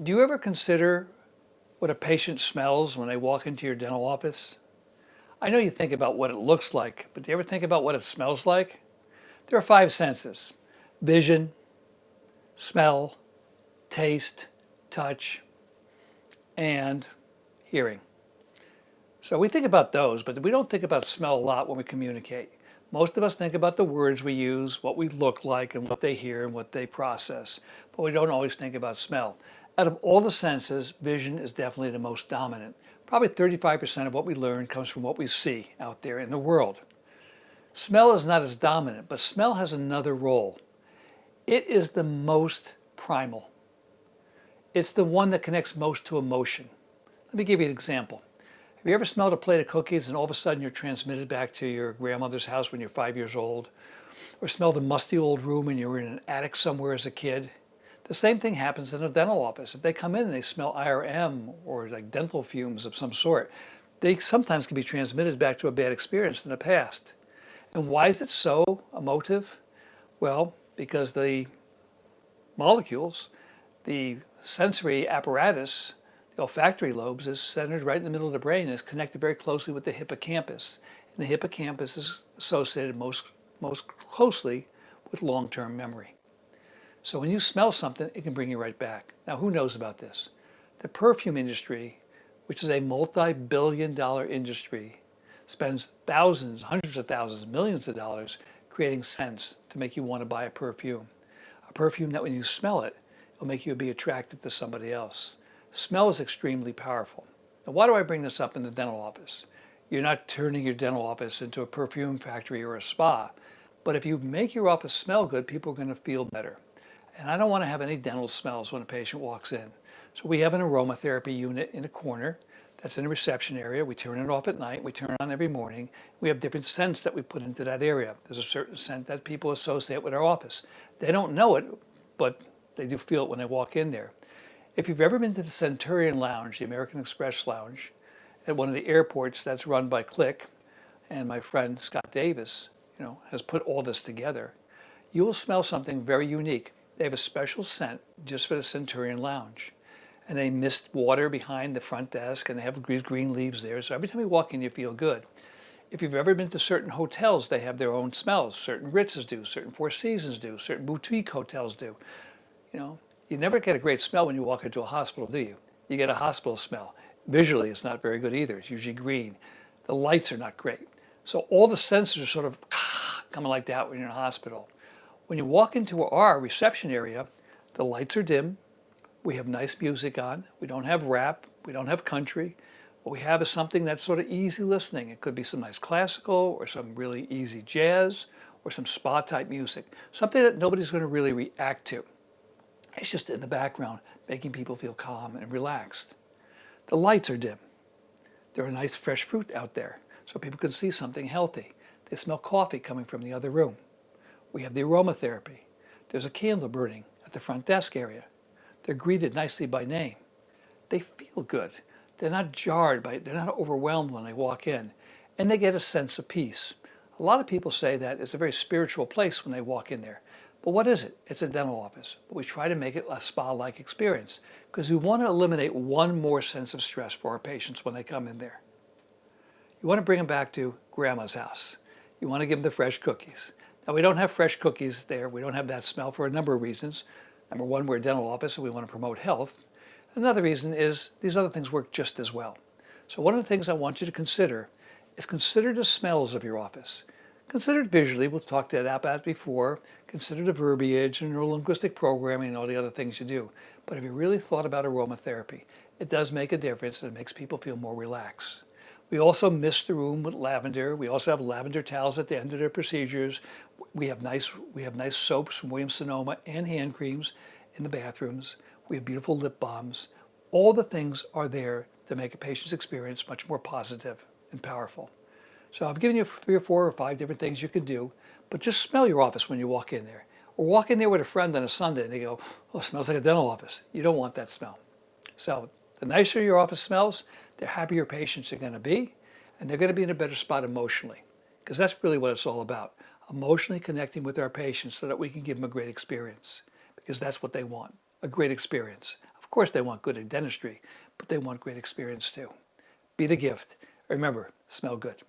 Do you ever consider what a patient smells when they walk into your dental office? I know you think about what it looks like, but do you ever think about what it smells like? There are five senses: vision, smell, taste, touch, and hearing. So we think about those, but we don't think about smell a lot when we communicate. Most of us think about the words we use, what we look like, and what they hear and what they process, but we don't always think about smell. Out of all the senses, vision is definitely the most dominant. Probably 35% of what we learn comes from what we see out there in the world. Smell is not as dominant, but smell has another role. It is the most primal. It's the one that connects most to emotion. Let me give you an example. Have you ever smelled a plate of cookies and all of a sudden you're transmitted back to your grandmother's house when you're 5 years old? Or smelled a musty old room and you were in an attic somewhere as a kid? The same thing happens in a dental office. If they come in and they smell IRM or like dental fumes of some sort, they sometimes can be transmitted back to a bad experience in the past. And why is it so emotive? Well, because the molecules, the sensory apparatus, the olfactory lobes is centered right in the middle of the brain and is connected very closely with the hippocampus. And the hippocampus is associated most closely with long-term memory. So when you smell something, it can bring you right back. Now, who knows about this? The perfume industry, which is a multi-billion-dollar industry, spends thousands, hundreds of thousands, millions of dollars creating scents to make you want to buy a perfume. A perfume that when you smell it, it'll make you be attracted to somebody else. Smell is extremely powerful. Now, why do I bring this up in the dental office? You're not turning your dental office into a perfume factory or a spa, but if you make your office smell good, people are going to feel better. And I don't want to have any dental smells when a patient walks in. So we have an aromatherapy unit in a corner that's in the reception area. We turn it off at night. We turn it on every morning. We have different scents that we put into that area. There's a certain scent that people associate with our office. They don't know it, but they do feel it when they walk in there. If you've ever been to the Centurion Lounge, the American Express Lounge, at one of the airports that's run by Click, and my friend Scott Davis, has put all this together, you will smell something very unique. They have a special scent just for the Centurion Lounge. And they mist water behind the front desk, and they have these green leaves there. So every time you walk in, you feel good. If you've ever been to certain hotels, they have their own smells. Certain Ritzes do, certain Four Seasons do, certain boutique hotels do. You never get a great smell when you walk into a hospital, do you? You get a hospital smell. Visually, it's not very good either. It's usually green. The lights are not great. So all the senses are sort of coming like that when you're in a hospital. When you walk into our reception area, the lights are dim. We have nice music on. We don't have rap. We don't have country. What we have is something that's sort of easy listening. It could be some nice classical or some really easy jazz or some spa type music. Something that nobody's going to really react to. It's just in the background, making people feel calm and relaxed. The lights are dim. There are nice fresh fruit out there, so people can see something healthy. They smell coffee coming from the other room. We have the aromatherapy. There's a candle burning at the front desk area. They're greeted nicely by name. They feel good. They're not jarred they're not overwhelmed when they walk in, and they get a sense of peace. A lot of people say that it's a very spiritual place when they walk in there. But what is it? It's a dental office. But we try to make it a spa-like experience because we want to eliminate one more sense of stress for our patients when they come in there. You want to bring them back to grandma's house. You want to give them the fresh cookies. Now, we don't have fresh cookies there. We don't have that smell for a number of reasons. Number one, we're a dental office and we want to promote health. Another reason is these other things work just as well. So one of the things I want you to consider is consider the smells of your office. Consider it visually. We'll talk to that about before. Consider the verbiage and neurolinguistic programming and all the other things you do. But if you really thought about aromatherapy, it does make a difference and it makes people feel more relaxed. We also mist the room with lavender. We also have lavender towels at the end of their procedures. We have nice soaps from Williams-Sonoma and hand creams in the bathrooms. We have beautiful lip balms. All the things are there to make a patient's experience much more positive and powerful. So I've given you 3 or 4 or 5 different things you could do, but just smell your office when you walk in there. Or walk in there with a friend on a Sunday and they go, oh, it smells like a dental office. You don't want that smell. So the nicer your office smells, the happier your patients are going to be, and they're going to be in a better spot emotionally, because that's really what it's all about, emotionally connecting with our patients so that we can give them a great experience, because that's what they want, a great experience. Of course, they want good dentistry, but they want great experience too. Be the gift. Remember, smell good.